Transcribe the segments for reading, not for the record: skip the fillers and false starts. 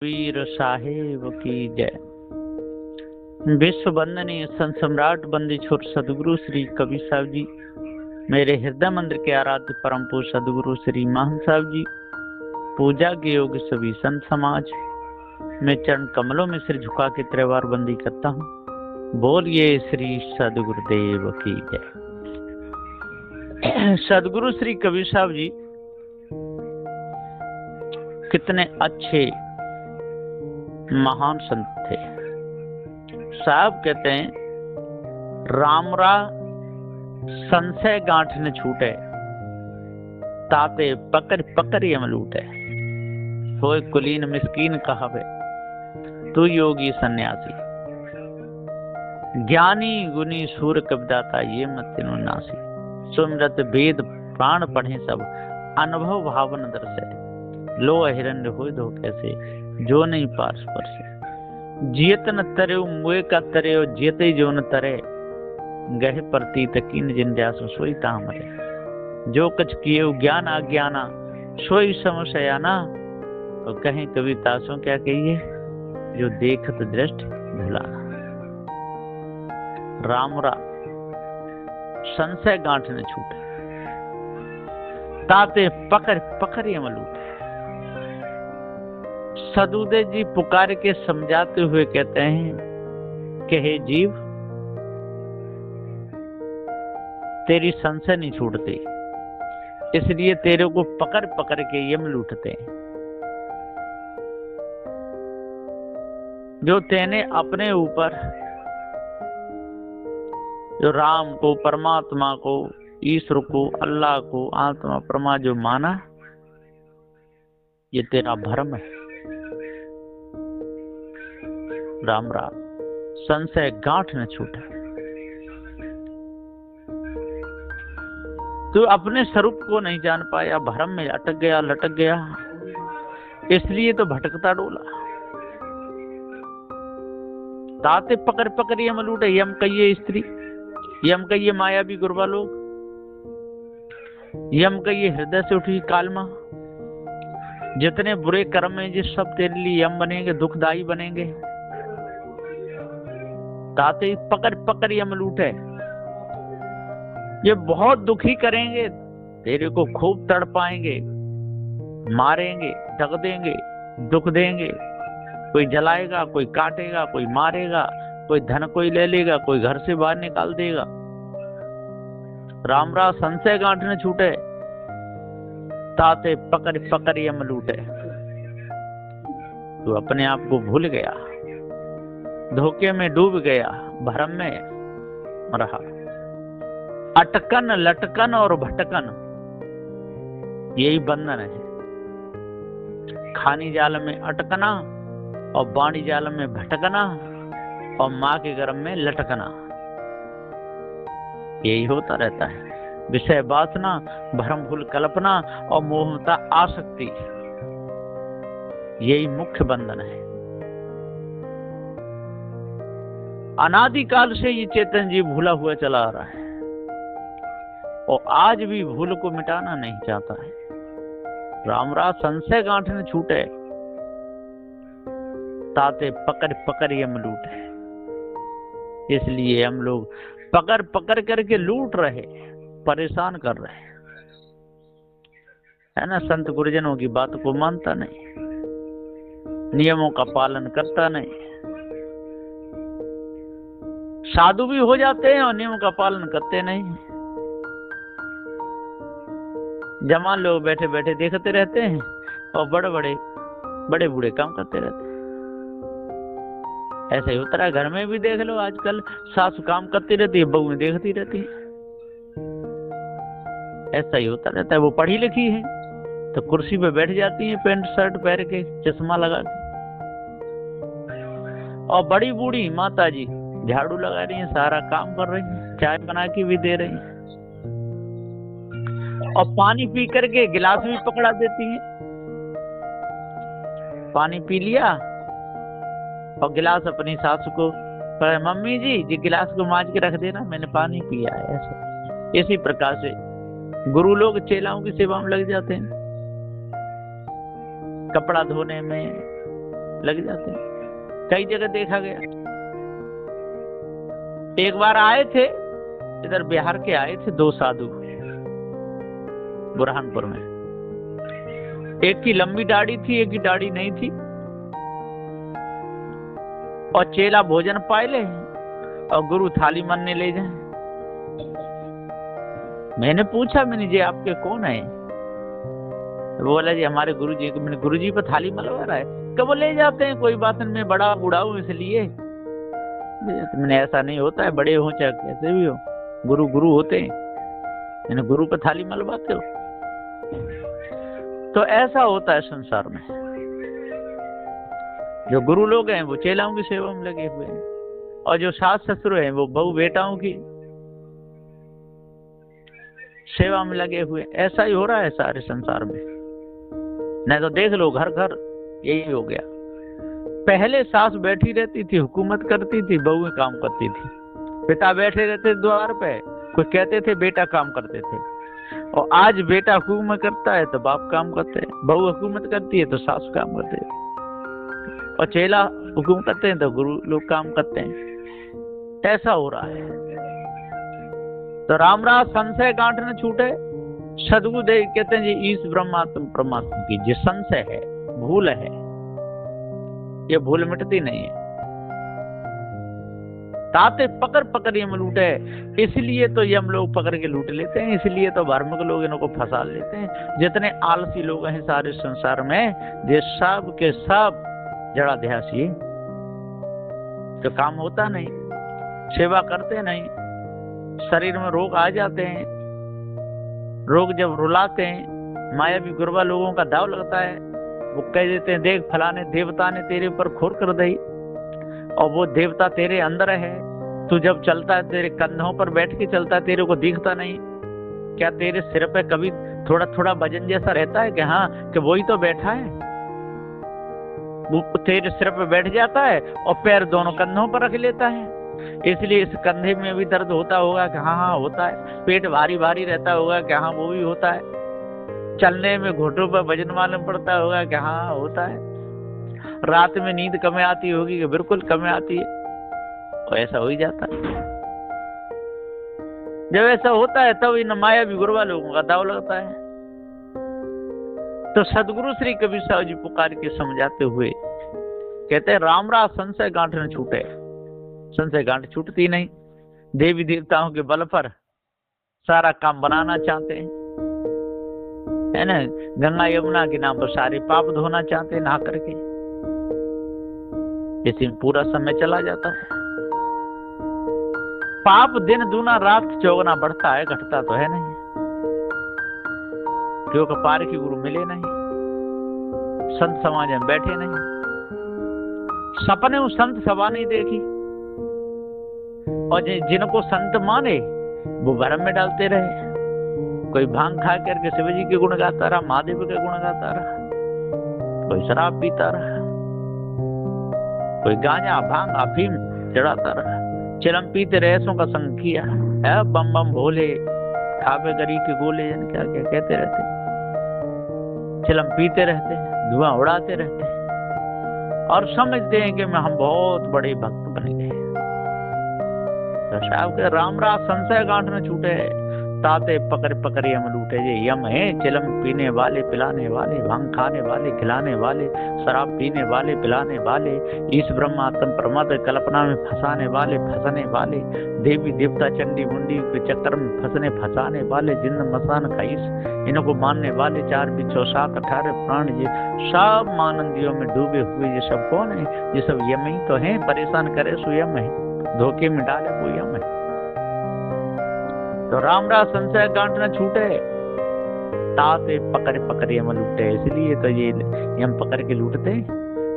वीर साहेब की जय। विश्व वंदनीय संत सम्राट बंदी छोर सदगुरु श्री कबीर साहब जी, मेरे हृदय मंदिर के आराध्य परम पूज्य सदगुरु श्री महान साहब जी, पूजा के योग सभी संत समाज, मैं चरण कमलों में सिर झुका के त्रिवार बंदी करता हूँ। बोलिए श्री सदगुरुदेव की जय। सदगुरु श्री कबीर साहब जी कितने अच्छे महान संत थे। साहब कहते हैं, रामरा संशय गांठ न छूटे, ताते पकड़ पकड़ यम लूटे। होय कुलीन मिस्कीन कहावे, तू योगी सन्यासी। ज्ञानी गुनी सूर कविदाता, ये मत तिनु नासी। सुमरत वेद प्राण पढ़े सब, अनुभव भावन दर्शे। लो हिरण्य होय दो कैसे, जो नहीं पास पर से। जियत न तरे मुए का तरे, जियते जो न तरे। गह प्रतीत कीन जिन जासु, सोई तामरे। जो कछ किए ज्ञान अज्ञाना, सोई समस्याना। और कहीं कविता सो क्या कहिए, जो देखत दृष्ट भुलाना। रामरा संशय गांठ न छूटे, ताते पकड़ पकड़ यम लूटे। सदुदेव जी पुकार के समझाते हुए कहते हैं कि हे जीव, तेरी संशय नहीं छूटती, इसलिए तेरे को पकड़ पकड़ के यम लूटते हैं। जो तेने अपने ऊपर, जो राम को, परमात्मा को, ईश्वर को, अल्लाह को, आत्मा परमा जो माना, ये तेरा भ्रम है। राम राम संशय गांठ न छूटे। तू अपने स्वरूप को नहीं जान पाया, भ्रम में अटक गया, लटक गया, इसलिए तो भटकता डोला। ताते पकड़ पकड़ यम लूटे। यम कहिए स्त्री, यम कहिए मायावी गुरबा लोग, यम कहिए हृदय से उठी कालमा। जितने बुरे कर्म हैं जिस सब तेरे लिए यम बनेंगे, दुखदाई बनेंगे। ताते पकड़ पकड़ यम लूटे। ये बहुत दुखी करेंगे, तेरे को खूब तड़पाएंगे, मारेंगे, ढक देंगे, दुख देंगे। कोई जलाएगा, कोई काटेगा, कोई मारेगा, कोई धन कोई ले लेगा, कोई घर से बाहर निकाल देगा। रामरा संशय गांठ न छूटे, ताते पकड़ पकड़ यम लूटे। तू अपने आप को भूल गया, धोखे में डूब गया, भ्रम में रहा। अटकन लटकन और भटकन, यही बंधन है। खानी जाल में अटकना और बाणी जाल में भटकना और माँ के गर्भ में लटकना, यही होता रहता है। विषय वासना, भ्रम भूल कल्पना और मोहमता आसक्ति, यही मुख्य बंधन है। अनादिकाल से ये चेतन जीव भूला हुआ चला आ रहा है और आज भी भूल को मिटाना नहीं चाहता है। रामरा संशय गांठ न छूटे, ताते पकड़ पकड़ यम लूटे। इसलिए हम लोग पकड़ पकड़ करके लूट रहे, परेशान कर रहे है ना। संत गुरुजनों की बात को मानता नहीं, नियमों का पालन करता नहीं। साधु भी हो जाते हैं और नियम का पालन करते नहीं। जवान लोग बैठे बैठे देखते रहते हैं और बड़े बूढ़े काम करते रहते हैं। ऐसा ही होता है। घर में भी देख लो, आजकल सासु काम करती रहती है, बहू देखती रहती है। ऐसा ही होता रहता है। वो पढ़ी लिखी है तो कुर्सी पे बैठ जाती है, पैंट शर्ट पहन के, चश्मा लगा के, और बड़ी बूढ़ी माता जी झाड़ू लगा रही है, सारा काम कर रही है, चाय बना के भी दे रही है, और पानी पी करके गिलास भी पकड़ा देती है। पानी पी लिया और गिलास अपनी सासू को, मम्मी जी गिलास को मांज के रख देना, मैंने पानी पिया है। ऐसे इसी प्रकार से गुरु लोग चेलाओं की सेवा में लग जाते हैं। कपड़ा धोने में, लग जाते हैं, कई जगह देखा गया। एक बार आए थे इधर बिहार के, आए थे 2 साधु बुरहानपुर में, एक की लंबी दाढ़ी थी, एक की दाढ़ी नहीं थी, और चेला भोजन पाए ले और गुरु थाली मनने ले जाए। मैंने पूछा, मैंने जी आपके कौन है? वो बोला जी हमारे गुरु जी। मैंने गुरु जी पर थाली मलवा रहा है? कब वो ले जाते हैं, कोई बात नहीं, मैं बड़ा बूढ़ा हूं इसलिए। मैंने ऐसा नहीं होता है, बड़े हो चाहे कैसे भी हो, गुरु गुरु होते हैं। मैंने गुरु पर थाली मलवाते हो? तो ऐसा होता है संसार में, जो गुरु लोग हैं वो चेलाओं की सेवा में लगे हुए हैं, और जो सास ससुर हैं वो बहू बेटाओं की सेवा में लगे हुए। ऐसा ही हो रहा है सारे संसार में। नहीं तो देख लो, घर घर यही हो गया। पहले सास बैठी रहती थी, हुकूमत करती थी, बहुएं काम करती थी। पिता बैठे रहते द्वार पे, कोई कहते थे, बेटा काम करते थे। और आज बेटा हुकूमत करता है तो बाप काम करते हैं, बहू हुकूमत करती है तो सास काम करते हैं, और चेला हुकुम करते हैं तो गुरु लोग काम करते हैं। ऐसा हो रहा है। तो रामराज संशय गांठ न छूटे, सदगुरु देव कहते हैं जी ईश ब्रह्मात्म परमात्मा की जो संशय है, भूल है, ये भूल मिटती नहीं है। ताते पकड़ पकड़ यम लूटे, इसलिए तो यम लोग पकड़ के लूट लेते हैं, इसलिए तो धार्मिक लोग इनको फंसा लेते हैं। जितने आलसी लोग हैं सारे संसार में, ये सब के सब जड़ा ध्यासी, तो काम होता नहीं, सेवा करते नहीं, शरीर में रोग आ जाते हैं। रोग जब रुलाते हैं, मायावी गुरबा लोगों का दाव लगता है। वो कह देते हैं, देख फलाने देवता ने तेरे ऊपर खोर कर दी, और वो देवता तेरे अंदर है। तू जब चलता है, तेरे कंधों पर बैठ के चलता है, तेरे को दिखता नहीं। क्या तेरे सिर पे कभी थोड़ा थोड़ा वजन जैसा रहता है कि हाँ कि वही तो बैठा है? वो तेरे सिर पे बैठ जाता है और पैर दोनों कंधों पर रख लेता है, इसलिए इस कंधे में भी दर्द होता होगा कि हाँ हाँ होता है। पेट भारी भारी रहता होगा कि हाँ वो भी होता है। चलने में घुटनों पर वजन मालूम पड़ता होगा कि हाँ होता है। रात में नींद कम आती होगी कि बिल्कुल कम आती है, और ऐसा हो ही जाता है। जब ऐसा होता है तब इन मायावी गुरबा लोगों का दाव लगता है। तो सदगुरु श्री कबीर साहब जी पुकार के समझाते हुए कहते हैं, रामराज संशय गांठ न छूटे। संशय गांठ छूटती नहीं। देवी देवताओं के बल पर सारा काम बनाना चाहते हैं, है ना। गंगा यमुना के नाम पर सारे पाप धोना चाहते हैं नहा करके। इसी में पूरा समय चला जाता है। पाप दिन दूना रात चौगुना बढ़ता है, घटता तो है नहीं, क्योंकि पार की गुरु मिले नहीं, संत समाज में बैठे नहीं, सपने उस संत सभा नहीं देखी, और जिनको संत माने वो भरम में डालते रहे। कोई भांग खा करके शिव जी के गुण गाता रहा, महादेव के गुण गाता रहा, कोई शराब पीता रहा, कोई गांजा भांग अफीम चढ़ाता रहा, चिलम पीते रहसों का संग किया है, बम बम भोले खाबे गरी के गोले, क्या क्या कहते रहते, चिलम पीते रहते, धुआं उड़ाते रहते, और समझते हैं कि हम बहुत बड़े भक्त बन गए। तो साहब के रामराज संशय गांठ न छूटे, ताते पकड़ पकड़ यम लूटे। ये यम है चिलम पीने वाले पिलाने वाले, भांग खाने वाले खिलाने वाले, शराब पीने वाले पिलाने वाले, ईश ब्रह्मात्म परमात्मा कल्पना में फंसाने वाले फंसने वाले, देवी देवता चंडी मुंडी के चक्कर में फंसने फंसाने वाले, जिन्न मसान खाइस इनको मानने वाले, 4 बिच्छो 7 18 प्राण, ये सब मानंदियों में डूबे हुए ये सब कौन है? ये सब यम ही तो है। परेशान करे सो यम है, धोखे में डाले वो यम है। तो रामराज संशय गांठ न छूटे, ताते पकड़ पकड़ यम लूटे। इसलिए तो ये यम पकड़ के लूटते हैं,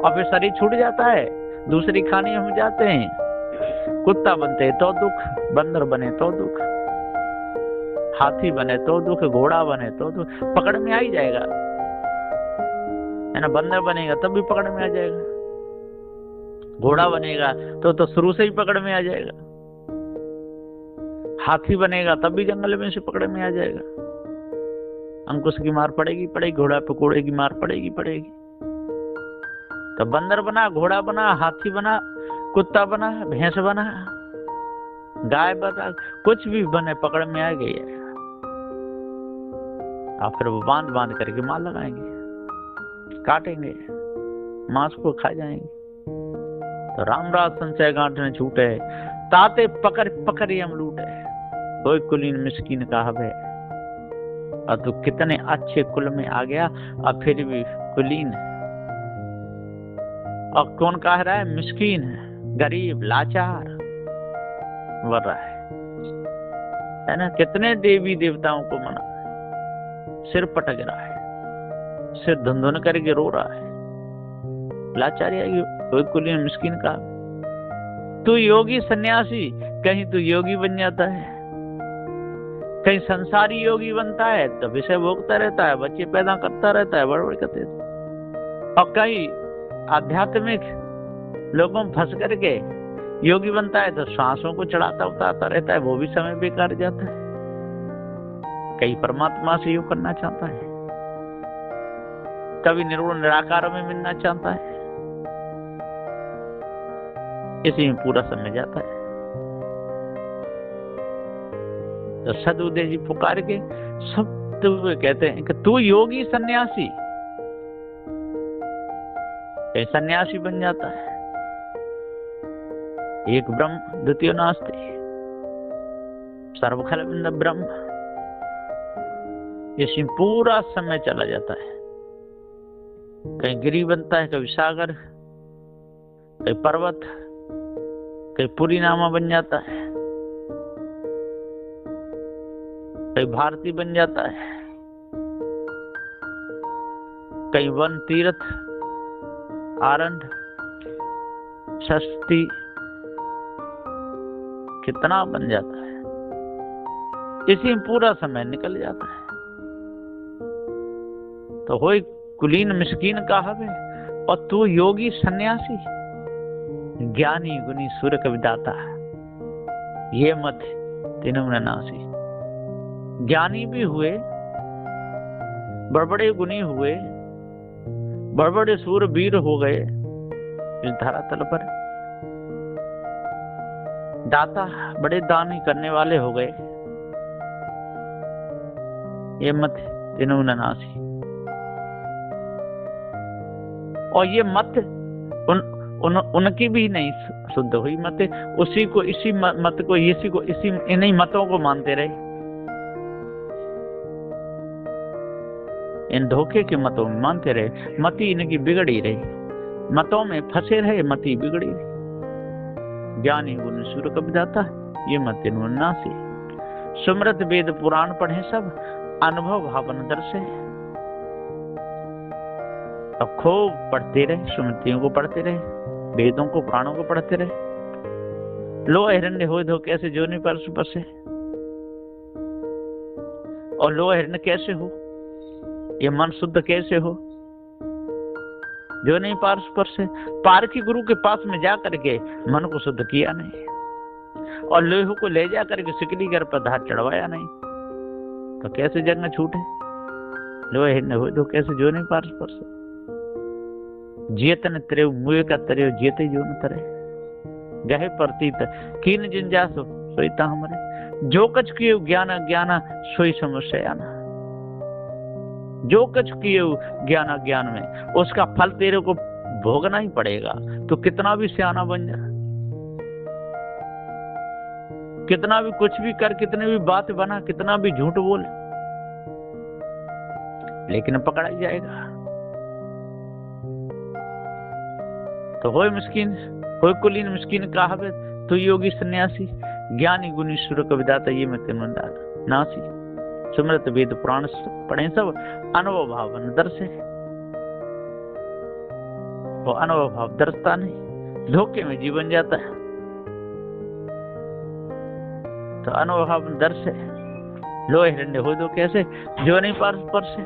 और फिर शरीर छूट जाता है, दूसरी खाने हम जाते हैं। कुत्ता बनते तो दुख, बंदर बने तो दुख, हाथी बने तो दुख, घोड़ा बने तो दुख, पकड़ में आ ही जाएगा, है ना। बंदर बनेगा तब भी पकड़ में आ जाएगा, घोड़ा बनेगा तो शुरू से ही पकड़ में आ जाएगा, हाथी बनेगा तब भी जंगल में से पकड़ में आ जाएगा। अंकुश की मार पड़ेगी पड़ेगी, घोड़ा पे कोड़े की मार पड़ेगी पड़ेगी। तो बंदर बना, घोड़ा बना, हाथी बना, कुत्ता बना, भैंस बना, गाय बना, कुछ भी बने पकड़ में आ गई है। और फिर वो बांध बांध करके मार लगाएंगे, काटेंगे, मांस को खा जाएंगे। तो रामराज संचय गांठ में छूटे, ताते पकड़ पकड़ हम लूटे, कोई कुलीन मिस्कीन का हवे। और तू कितने अच्छे कुल में आ गया और फिर भी कुलीन। और कौन कह रहा है? मिस्कीन, गरीब, लाचार बढ़ रहा है ना। कितने देवी देवताओं को मना, सिर पटक रहा है, सिर धुंधुन करके रो रहा है, लाचारी आई, कोई कुलीन मिस्कीन का। तू योगी सन्यासी, कहीं तू योगी बन जाता है, कहीं संसारी योगी बनता है तो विषय भोगता रहता है, बच्चे पैदा करता रहता है, बड़बड़ करते रहता। और कहीं आध्यात्मिक लोगों में फंस करके योगी बनता है तो सांसों को चढ़ाता उतारता रहता है, वो भी समय बेकार जाता है। कहीं परमात्मा से योग करना चाहता है, कभी निर्गुण निराकार में मिलना चाहता है, इसी में पूरा समय जाता है। तो सदुदय जी पुकार के सब तो कहते हैं कि तू योगी सन्यासी, सन्यासी बन जाता है। एक ब्रह्म द्वितीय नास्ति, सर्वखल बिंद ब्रह्म, इसमें पूरा समय चला जाता है। कहीं गिरी बनता है, कभी सागर, कहीं पर्वत, कहीं पुरी नामा बन जाता है, कहीं भारती बन जाता है, कहीं वन तीर्थ, आरंभ, षष्ठी, कितना बन जाता है। इसी में पूरा समय निकल जाता है। तो होय कुलीन मिस्कीन का हवे, और तू योगी सन्यासी, ज्ञानी गुनी सुर कविदाता, ये मत तीनों में नासी। ज्ञानी भी हुए, बड़बड़े गुनी हुए, बड़बड़े सूर वीर हो गए इस धरातल पर, दाता बड़े दान करने वाले हो गए, ये मत तीनों में नासी। और ये मत उनकी भी नहीं शुद्ध हुई मत, उसी को, इसी मत को, इसी को, इसी इन्हीं मतों को मानते रहे, इन धोखे के मतों में मानते रहे, मति इनकी बिगड़ी रही, मतों में फंसे रहे, मति बिगड़ी रही। ज्ञानी गुण सुर कविदाता, ये मत नासी। सुमरत वेद पुराण पढ़े सब, अनुभव भावन दर्शे। अब खूब पढ़ते रहे, स्मृतियों को पढ़ते रहे, वेदों को, पुराणों को पढ़ते रहे। लो हिरण्य हो धो कैसे जो नहीं परस बसे, और लो हिरण्य कैसे हो, ये मन शुद्ध कैसे हो, जो नहीं पारस पर से। पारखी गुरु के पास में जा करके मन को शुद्ध किया नहीं, और लोहे को ले जा करके सिकली घर पर धार चढ़वाया नहीं, तो कैसे जग में छूटे। लोहे हिरण्य हो धो कैसे जो नहीं पारस पर से। जियतन तरे मुए का तरे, जियते जो न तरे, गहे प्रतीत कीन जिन जासो सोईता हमरे। जो कछ कियो ज्ञान ज्ञान सोई समस्या ना, जो कछ कियो ज्ञान ज्ञान में, उसका फल तेरे को भोगना ही पड़ेगा। तो कितना भी सियाना बन जा, कितना भी कुछ भी कर, कितने भी बात बना, कितना भी झूठ बोल, लेकिन पकड़ा ही जाएगा। तो होय मिस्कीन, होय कुलीन मिस्कीन का हवे, तू योगी सन्यासी, ज्ञानी गुनी सुर कविदाता, ये मैं तेन नासी। सुमरत वेद पुराण पढ़े सब, अनुभव भावन दर्शे। वो अनुभव भाव दर्शता नहीं, धोखे में जीवन जाता है। तो अनुभव भावन दर्शे, लो हिरण्य हो दो कैसे जो नहीं पारस पर से।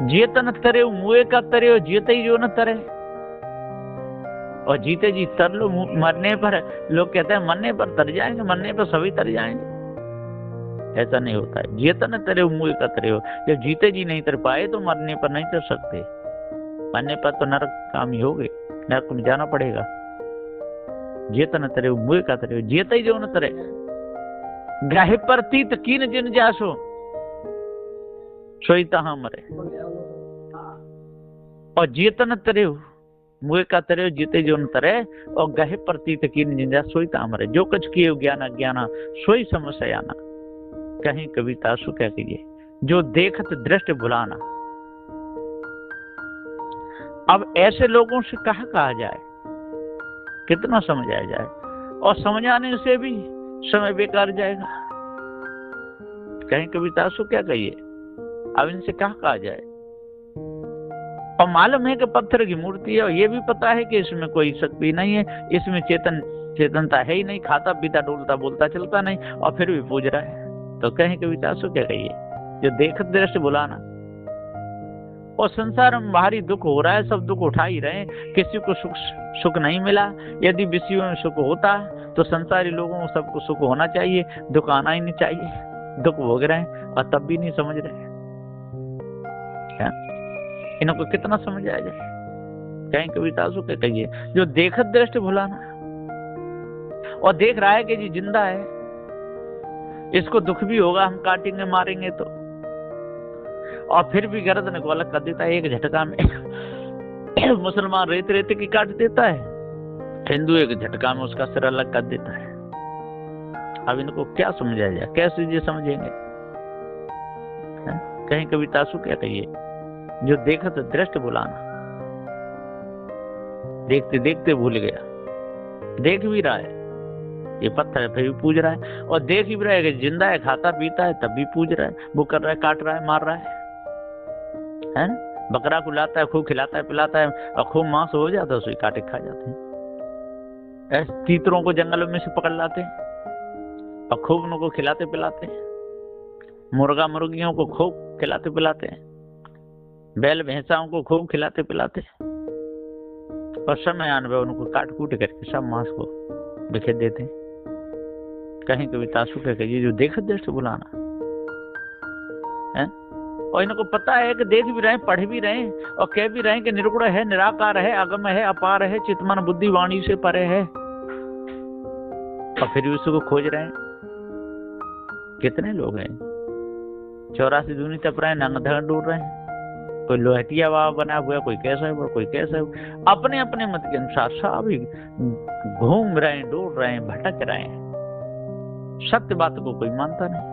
जियतन तरे मुए का तरे, जीते ही जो न तरे। और जीते जी तर लो, मरने पर लोग कहते हैं मरने पर तर जाएंगे, मरने पर सभी तर जाएंगे। ऐसा नहीं होता है। जियतन तरे मुए का तरे हो, जब जीते जी नहीं तर पाए तो मरने पर नहीं तर सकते। बनने पर तो नरक कामी हो गए, नरक में जाना पड़ेगा। जेतन तरे मुए का तरे जेत ही जो न तरे ग्राह प्रतीत कीन जिन जासो सोई तहां मरे। और जेतन तरे मुए का तरे जीते जो न तरे और गहे प्रतीत कीन जिन जा सोई तहां मरे। जो कुछ किए ज्ञाना ज्ञाना सोई समस्याना। कहीं कविता सु क्या कीजिए जो देखत दृष्टि भुलाना। अब ऐसे लोगों से कहा जाए, कितना समझाया जाए, और समझाने से भी समय बेकार जाएगा। कहीं कविता सु क्या कहिए, अब इनसे कहा जाए। और मालूम है कि पत्थर की मूर्ति है, और ये भी पता है कि इसमें कोई शक्ति नहीं है, इसमें चेतनता है ही नहीं, खाता पीता डोलता बोलता चलता नहीं, और फिर भी पूज रहा है। तो कहीं कविता सु क्या कहिए जो देखत दृष्टि बुलाना। और संसार में बाहरी दुख हो रहा है, सब दुख उठा ही रहे, किसी को सुख नहीं मिला। यदि विषयों में सुख होता तो संसारी लोगों को सबको सुख होना चाहिए, दुख आना ही नहीं चाहिए। दुख भोग रहे हैं और तब भी नहीं समझ रहे। इनको कितना समझाया जाए। कहीं कविता सु क्या कहिए जो देखत दृष्टि भुलाना। और देख रहा है कि जी जिंदा है, इसको दुख भी होगा, हम काटेंगे मारेंगे तो, और फिर भी गर्दन को अलग कर देता है एक झटका में। मुसलमान रेत रेत की काट देता है, हिंदू एक झटका में उसका सिर अलग कर देता है। अब इनको क्या समझाया जाए, कैसे ये समझेंगे। कहीं कविता सु क्या कहिए जो देखत दृष्टि बुलाना। देखते देखते भूल गया, देख भी रहा है ये पत्थर है फिर भी पूज रहा है, और देख भी रहा है कि जिंदा है, खाता पीता है तब भी पूज रहा है, वो कर रहा है, काट रहा है, मार रहा है ना। बकरा को लाता है, खूब खिलाता है पिलाता है, और खूब मांस हो जाता है, उसे काटे खा जाते हैं। ऐसे तीतरों को जंगलों में से पकड़ लाते हैं और खूब उनको खिलाते पिलाते हैं। मुर्गा मुर्गियों को खूब खिलाते पिलाते हैं, बैल भैंसाओं को खूब खिलाते पिलाते हैं, और समय आने पर उनको काट कूट करके सब मांस को बिखेर देते हैं। कहीं कविता सु क्या कहिए जो देखत दृष्टि बुलाना है। और इनको पता है कि देख भी रहे हैं, पढ़ भी रहे हैं, और कह भी रहे हैं कि निर्गुण है, निराकार है, अगम है, अपार है, चितमन बुद्धि वाणी से परे है, और फिर भी उसको खोज रहे हैं। कितने लोग हैं 84 दूनी तप रहे हैं, नंगधड़ ढूंढ रहे हैं, कोई लोहटिया बाबा बना हुआ है, कोई कैसा है, कोई कैसा है, अपने अपने मत के अनुसार सभी घूम रहे हैं, ढूंढ रहे हैं, भटक रहे हैं। सत्य बात को कोई मानता नहीं।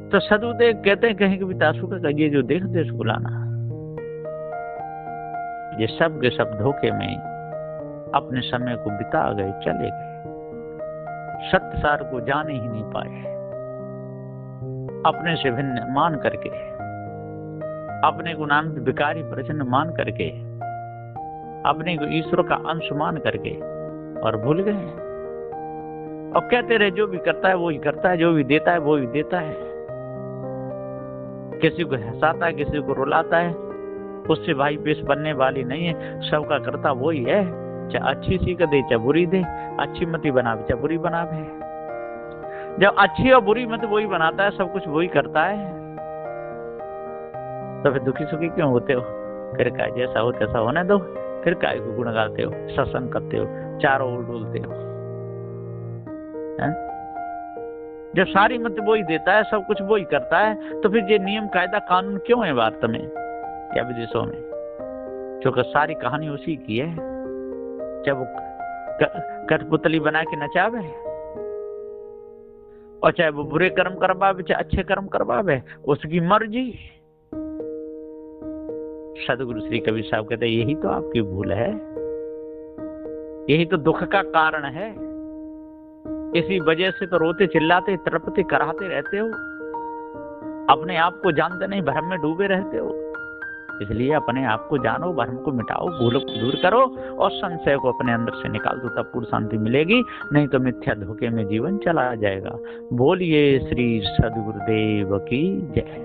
तो सदुदेव कहते हैं कहीं कविता सु का ये जो देख देश बुलाना, ये सब के सब धोखे में अपने समय को बिता गए, चले गए, सत्य सार को जाने ही नहीं पाए। अपने से भिन्न मान करके, अपने को नानंद विकारी प्रचंड मान करके, अपने को ईश्वर का अंश मान करके, और भूल गए। और कहते रहे जो भी करता है वो ही करता है, जो भी देता है वो ही देता है। किसी को हंसाता है, किसी को रुलाता है, उससे भाई पेश बनने वाली नहीं है। सबका करता वो ही है, चाहे अच्छी सी का दे चाहे बुरी दे, अच्छी मती बनावे चाहे बुरी बनावे। जब अच्छी और बुरी मत वही बनाता है, सब कुछ वही करता है, तो फिर दुखी सुखी क्यों होते हो। फिर काय जैसा हो तैसा होने दो, फिर काय को गुण गाते हो, सत्संग करते हो, चारों ओर डोलते हो। जब सारी मत वो ही देता है, सब कुछ वो ही करता है, तो फिर ये नियम कायदा कानून क्यों है भारत में या विदेशों में। क्योंकि सारी कहानी उसी की है। चाहे वो कठपुतली बना के नचावे, और चाहे वो बुरे कर्म करवावे चाहे अच्छे कर्म करवावे, उसकी मर्जी। सदगुरु श्री कबीर साहब कहते यही तो आपकी भूल है, यही तो दुख का कारण है। इसी वजह से तो रोते चिल्लाते तड़पते कराहते रहते हो, अपने आप को जानते नहीं, भ्रम में डूबे रहते हो। इसलिए अपने आप को जानो, भ्रम को मिटाओ, भूल को दूर करो, और संशय को अपने अंदर से निकाल दो, तब पूर्ण शांति मिलेगी। नहीं तो मिथ्या धोखे में जीवन चला जाएगा। बोलिए श्री सद्गुरुदेव की जय।